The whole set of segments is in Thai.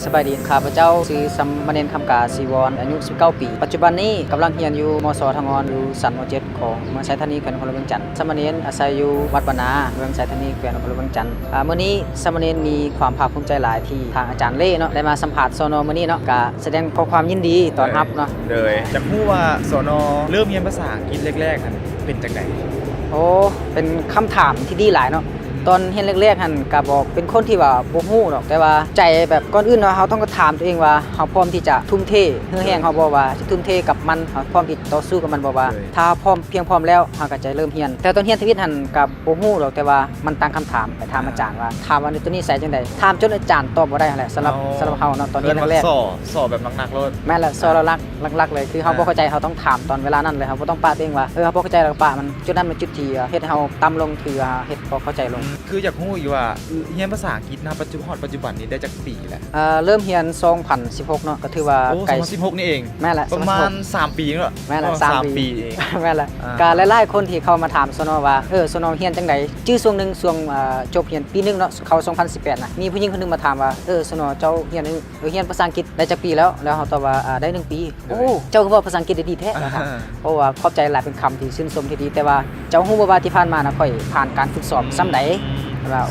สบายดีข้าพเจ้าชื่อสัมมาเนนคำกาศรีวรอายุ19ปีปัจจุบันนี้กำลังเรียนอยู่มศทงอยู่สันม.7 ของเมืองไซธานีแขวงนครหลวงเวียงจันทร์สัมมาเนนอาศัยอยู่วัดปนาเมืองไซธานีแขวงนครหลวงเวียงจันทร์มื้อนี้สัมมาเนนมีความภาคภูมิใจหลายที่ทางอาจารย์เล่เนาะได้มาสัมภาษณ์สนมื้อนี้เนาะก็แสดงขอความยินดีต้อนรับเนาะเลยจะพูดว่าสนเริ่มเรียนภาษาอังกฤษแรกๆนั้นเป็นจังได๋โอ้เป็นคำถามที่ดีหลายเนาะตอนเรียนแรกๆหั่นก็บอกเป็นคนที่ว่าบ่ฮู้ดอกแต่ว่าใจแบบก่อนอื่นเนาะเฮาต้องก็ถามตัวเองว่าเฮาพร้อมที่จะทุ่มเทเฮือแฮงเฮาบ่ว่าสิทุ่มเทกับมันเฮาพร้อมที่ต่อสู้กับมันบ่ว่าถ้าพร้อมเพียงพร้อมแล้วเฮาก็จะเริ่มเรียนแต่ตอนเรียนชีวิตหั่นก็บ่ฮู้ดอกแต่ว่ามันตั้งคำถามไปถามอาจารย์ว่าถามว่าตัวนี้ใส่จังได๋ถามจนอาจารย์ตอบบ่ได้นั่นแหละสำหรับเฮาเนาะตอนเรียนแรกๆสอบแบบหนักๆโลดแม่นละสอนลักเลยคือเฮาบ่เข้าใจเฮาต้องถามตอนเวลานั้นเลยเฮาบ่ต้องปะตัวเองว่าเฮาบ่เข้าใจแล้วก็ปะมันจุดนั้นมันจุดที่เฮ็ดให้เฮาต่ำลงคือเฮ็ดบ่เข้าใจลงคืออยากฮู้อยู่ว่าเรียนภาษาอังกฤษณปัจจุบันนี้ได้จักปีแล้วเริ่มเรียน2016เนาะก็ถือว่าใกล้2016นี่เองแม่นละประมาณ3ปีแล้วแม่นละ3ปีเองแม่นละก็หลายๆคนที่เข้ามาถามสนว่าสนเรียนจังได๋ชื่อช่วงนึงช่วงจบเรียนปีนึงเนาะเข้า2018น่ะมีผู้หญิงคนนึงมาถามว่าสนเจ้าเรียนภาษาอังกฤษได้จักปีแล้วเฮาตอบว่าได้1ปีโอ้เจ้าก็เว้าภาษาอังกฤษได้ดีแท้นะครับเพราะว่าขอบใจหลายเป็นคำที่ชื่นชมที่ดีแต่ว่าเจ้าฮู้บ่ว่าที่ผ่านมาน่ะค่อยผ่านการฝึกสอบซ้ำใด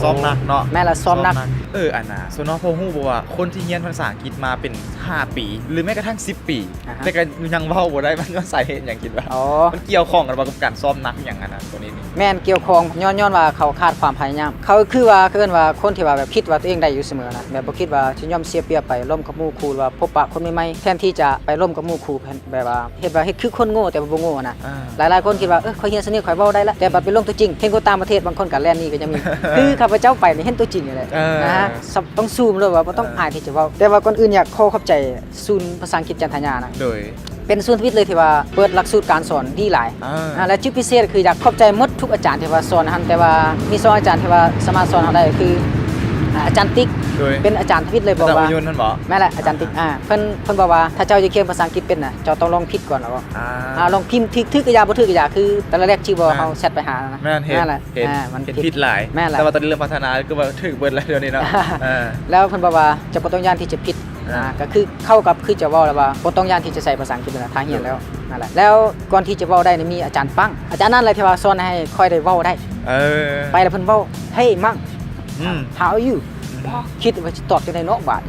ซ้อมหนักเนาะแม่ละซ้อมหนักอันน่ะสนพอฮู้บ่ว่าคนที่เรียนภาษาอังกฤษมาเป็น5ปีหรือแม้กระทั่ง10ปีแต่ก็ยังเว้าบ่ได้มันก็สาเหตุหยังคิดว่ามันเกี่ยวข้องกันบ่กับการซ้อมหนักหยังอันนั้นตัวนี้นี่แม่นเกี่ยวข้องย้อนว่าเขาขาดความพยายามเขาคือว่าเอิ้นว่าคนที่ว่าแบบคิดว่าตัวเองได้อยู่เสมอนะแบบบ่คิดว่าสิยอมเสียเปรียบไปร่วมกับหมู่ครูว่าพบปะคนใหม่ๆแทนที่จะไปร่วมกับหมู่ครูแบบว่าเฮ็ดคือคนโง่แต่บ่โง่นะหลายๆคนคิดว่าข่อยเรียนสนิทข่อยเว้าได้แล้วแต่บัดไปลงตัวจริงเห็นคนต่างประเทศบางคนก็แล่นนี่ก็ยังมีคือข้าพเจ้าไปเห็นตัวจริงเลยนะฮะต้องซูมเลยว่าบ่ต้องอายที่จะเว้าแต่ว่าก่อนอื่นอยากขอขอบใจศูนย์ภาษาอังกฤษจันทญานะโดยเป็นศูนย์วิทย์เลยที่ว่าเปิดหลักสูตรการสอนดีหลายและจุดพิเศษคืออยากขอบใจหมดทุกอาจารย์ที่ว่าสอนหั่นแต่ว่ามี2อาจารย์ที่ว่าสามารถสอนเฮาได้คืออาจารย์ติ๊กเป็นอาจารย์วิทย์เลยบอกว่าแม่นแหละอาจารย์ติ๊กเพิ่นบอกว่าถ้าเจ้าจะเขียนภาษาอังกฤษเป็นน่ะเจ้าต้องลองผิดก่อนแล้วลองพิมพ์ทึกกะยาบ่ทึกกะยาคือแต่ละแรกชื่อบ่เฮาแชทไปหานะแม่นแหละมันผิดหลายแต่ว่าตอนนี้เริ่มพัฒนาคือว่าถึกเบิดแล้วเดี๋ยวนี้เนาะแล้วเพิ่นบอกว่าจะบ่ต้องย่านที่จะผิดก็คือเข้ากับคือจะเว้าแล้วว่าบ่ต้องย่านที่จะใส่ภาษาอังกฤษนะทางเรียนแล้วนั่นแหละแล้วก่อนที่จะเว้าได้นี่มีอาจารย์ปังอาจารย์นั่นเลยที่ว่าสอนให้ค่อยได้เว้าได้ไปแล้วเพิ่นเว้าเฮ้ยมั่ง how are you คิดว่าจะตอบจังได๋เนาะบาด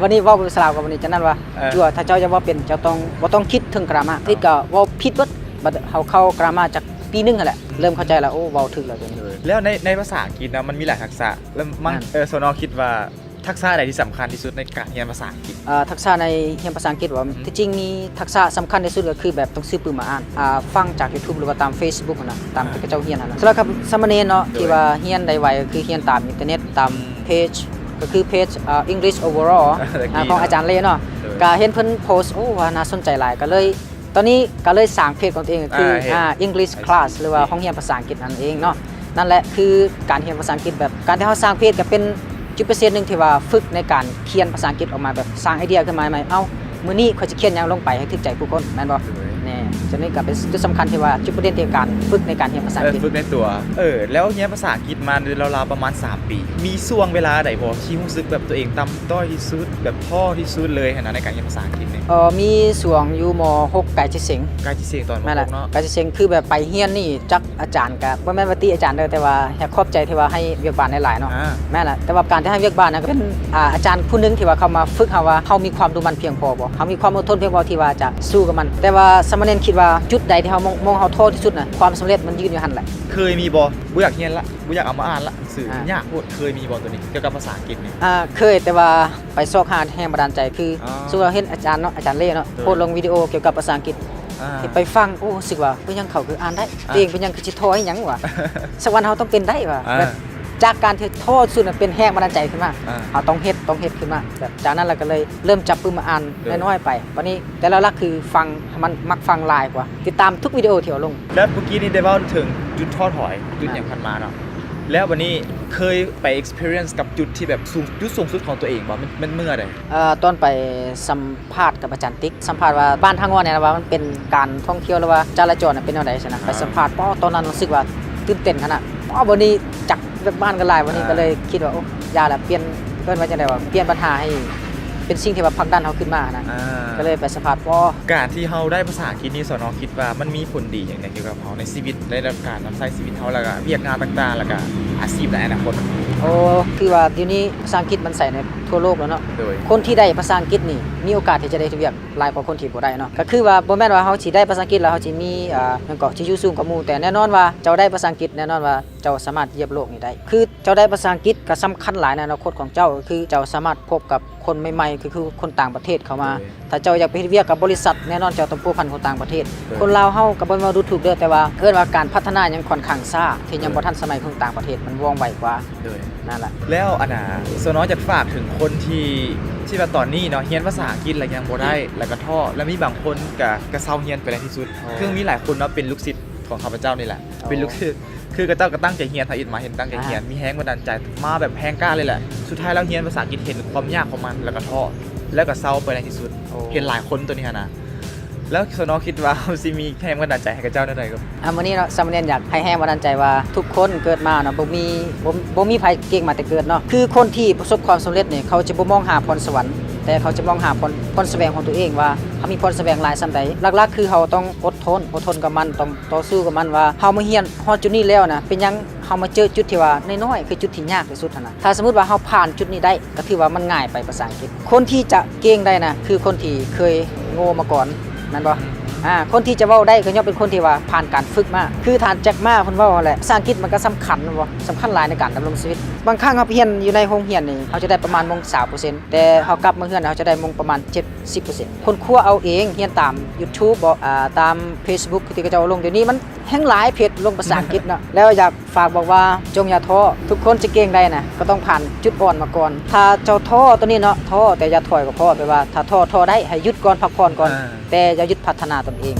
วันนี้เว้าภาษาลาวกับวันนี้ฉะนั้นว่าจั่วถ้าเจ้าจะเว้าเป็นเจ้าต้องบ่ต้องคิดถึงกรามาที่ก็เว้าผิดเบิดบัดเฮาเข้ากรามาจากปีนึงนั่นแหละเริ่มเข้าใจแล้วโอ้เว้าถูกแล้วตัวนี้แล้วในภาษาอังกฤษนะมันมีหลายทักษะแล้วมันสนคิดว่าทักษะใดที่สำคัญที่สุดในการเรียนภาษาอังกฤษทักษะในเรียนภาษาอังกฤษว่าที่จริงมีทักษะสำคัญที่สุดก็คือแบบต้องซื้อปืนมาอ่านฟังจาก YouTube หรือว่าตาม Facebook นะตามที่เจ้าเรียนนะสำหรับสามเณรเนาะที่ว่าเรียนได้ไวก็คือเรียนตามอินเทอร์เน็ตตามเพจก็คือเพจEnglish Overall ของอาจารย์เล่เนาะก็เห็นเพิ่นโพสต์โอ้ว่าน่าสนใจหลายก็เลยตอนนี้ก็เลยสร้างเพจของตัวเองก็คือEnglish Class หรือว่าห้องเรียนภาษาอังกฤษนั่นเองเนาะนั่นแหละคือการเรียนภาษาอังกฤษแบบการที่เฮาสร้างเพจก็เป็นจุดเปอร์เซ็นต์นึงที่ว่าฝึกในการเขียนภาษาอังกฤษออกมาแบบสร้างไอเดียขึ้นมาใหม่มื้อนี้เขาจะเขียนหยังลงไปให้ถึกใจผู้คนแม่นบ่นี่จะนี่ก็เป็นจุดสำคัญที่ว่าจุดประเด็นในการฝึกในการเรียนภาษาอังกฤษฝึกในตัวแล้วเรียนภาษาอังกฤษมาราวๆประมาณ3ปีมีช่วงเวลาใดบ่ที่รู้สึกแบบตัวเองต่ำต้อยที่สุดแบบท้อที่สุดเลยขนาดในการเรียนภาษาอังกฤษนี่มีช่วงอยู่ม6ไกลจิเซ็งตอนม6เนาะไกลจิเซ็งคือแบบไปเรียนนี่จักอาจารย์ก็บ่แม่นว่าติอาจารย์เด้อแต่ว่าอยากขอบใจที่ว่าให้เวียกบ้านหลายๆเนาะแม่นล่ะแต่ว่าการที่ให้เวียกบ้านน่ะก็เป็นอาจารย์ผู้นึงที่ว่าเข้ามาฝึกเฮาว่าเฮามีความรู้มันเพียงพอบ่เฮามีความอดทนเพียงพอที่ว่าจะสู้กับมันแต่ว่าสามเณรคิดว่าจุดใดที่เฮามองเฮาท้อที่สุดน่ะความสำเร็จมันยืนอยู่หั่นแหละเคยมีบ่อยากเรียนละบ่อยากเอามาอ่านละหนังสือยากโพดเคยมีบ่ตัวนี้เกี่ยวกับภาษาอังกฤษนี่เคยแต่ว่าไปซอกหาแรงบันดาลใจคือสู้เห็นอาจารย์เนาะอาจารย์เล่เนาะโพสต์ลงวิดีโอเกี่ยวกับภาษาอังกฤษที่ไปฟังโอ้รู้สึกว่าเพิ่นยังเข้าคืออ่านได้ตัวเองเพิ่นยังคือสิท้อให้หยังวะสักวันเฮาต้องเป็นได้ว่ะจากการที่ท้อสุดเป็นแรงบันดาลใจขึ้นมาเฮาต้องเฮ็ดขึ้นมาแบบจากนั้นเราก็เลยเริ่มจับปืนมาอ่านน้อยๆไปวันนี้แต่ละหลักคือฟังมันมักฟังหลายกว่าติดตามทุกวิดีโอที่เอาลงแล้วเมื่อกี้นี้ได้เว้าถึงจุดท้อถอยจุดหยังผ่านมาเนาะแล้ววันนี้เคยไป experience กับจุดที่แบบจุดสูงสุดของตัวเองบ่มันเมื่อใดตอนไปสัมภาษณ์กับอาจารย์ติ๊กสัมภาษณ์ว่าบ้านทางงอนเนี่ยว่ามันเป็นการท่องเที่ยวหรือว่าจราจรเป็นแนวใดซั่นนะไปสัมภาษณ์ตอนนั้นรู้สึกว่าตื่นเต้นขนาดวันนี้จักแบบบ้านกันหลายวันนี้ก็เลยคิดว่าโอ้ยาละเปลี่ยน เอิ้นว่าจังได๋ว่าเปลี่ยนปัญหาให้เป็นสิ่งที่ว่าผลักดันเฮาขึ้นมานะก็เลยไปสัมภาษณ์การที่เฮาได้ภาษาอังกฤษนี่สนคิดว่ามันมีผลดีอย่างไรเกี่ยวกับเฮาในชีวิตในการนำใช้ชีวิตเฮาแล้วก็เวียกงานต่างๆแล้วก็อาชีพในอนาคตคือว่าเดี๋ยวนี้ภาษาอังกฤษมันใช้ในทั่วโลกแล้วเนาะคนที่ได้ภาษาอังกฤษนี่มีโอกาสที่จะได้เวียกหลายกว่าคนที่บ่ได้เนาะก็คือว่าบ่แม่นว่าเฮาสิได้ภาษาอังกฤษแล้วเฮาสิมีหยังก็สิอยู่สูงกว่าหมู่แต่แน่นอนว่าเจ้าได้ภาษาอังกฤษแน่นอนว่าเจ้าสามารถเหยียบโลกนี้ได้คือเจ้าได้ภาษาอังกฤษก็สำคัญหลายในอนาคตของเจ้าคือเจ้าสามารถพบกับคนใหม่ๆคือคนต่างประเทศเข้ามาถ้าเจ้าอยากไปเฮ็ดเวียกกับบริษัทแน่นอนเจ้าต้องพัวพันคนต่างประเทศคนลาวเฮาก็บ่มาดูถูกเด้อแต่ว่าเอิ้นว่าการพัฒนายังค่อนข้างช้าที่ยังบ่ทันสมัยของต่างประเทศมันว่องไวกว่านั่นแหละแล้วสน้อยจะฝากถึงคนที่ว่าตอนนี้เนาะเรียนภาษาอังกฤษแล้วยังบ่ได้แล้วก็ท้อแล้วมีบางคนก็เซาเรียนไปแล้วที่สุดคือมีหลายคนเนาะเป็นลูกศิษย์ของข้าพเจ้านี่แหละเป็นลูกศิษย์คือกระเจ้าก็ตั้งใจเรียนถ้าอิดมาเห็นตั้งใจเรียนมีแฮงบันดาลใจมาแบบแฮงกล้าเลยแหละสุดท้ายแล้วเรียนภาษาอังกฤษเห็นความยากของมันแล้วก็ท้อแล้วก็เซาไปในที่สุดเห็นหลายคนตัวนี้นะแล้วสน้อยคิดว่าสิมีแฮงบันดาลใจให้กับเจ้าได้ไดครับมื้อนี้เนาะสามเณรอยากให้แฮงบันดาลใจว่าทุกคนเกิดมาเนาะบ่มีไผเก่งมาแต่เกิดเนาะคือคนที่ประสบความสำเร็จนี่เขาจะบ่มองหาพรสวรรค์แต่เขาจะมองหาพรแสวงของตัวเองว่าเขามีพรแสวงหลายส่ำใดหลักๆคือเขาต้องอดทนกับมันต้องต่อสู้กับมันว่าเฮามาเรียนฮอดจุดนี้แล้วนะเป็นหยังเฮามาเจอจุดที่ว่าน้อยๆคือจุดที่ยากที่สุดนะถ้าสมมุติว่าเฮาผ่านจุดนี้ได้ก็ถือว่ามันง่ายไปภาษาอังกฤษคนที่จะเก่งได้นะคือคนที่เคยโง่มาก่อนแม่นบ่คนที่จะเว้าได้ก็ย่อมเป็นคนที่ว่าผ่านการฝึกมาคือฐานแจ็คมาเพิ่นเว้าแหละภาษาอังกฤษมันก็สำคัญบ่สำคัญหลายในการดำรงชีวิตบางครั้งเฮาไปเรียนอยู่ในโรงเรียนนี่เฮาจะได้ประมาณ20%แต่เฮากลับมาเฮือนเฮาจะได้ประมาณ70%คนคั่วเอาเองเรียนตาม YouTube บ่ตาม Facebook ที่เขาเจ้าลงเดี๋ยวนี้มันแห่งหลายเพจลงภาษาอังกฤษเนาะแล้วอยากฝากบอกว่าจงอย่าท้อทุกคนจะเก่งได้นะก็ต้องผ่านจุดอ่อนมาก่อนถ้าเจ้าท้อตัวนี้เนาะท้อแต่อย่าถอยก็พอแปลว่าถ้าท้อได้ให้หยุดก่อนพักผ่อนก่อนแต่อย่าหยุดพัฒนาตนเอง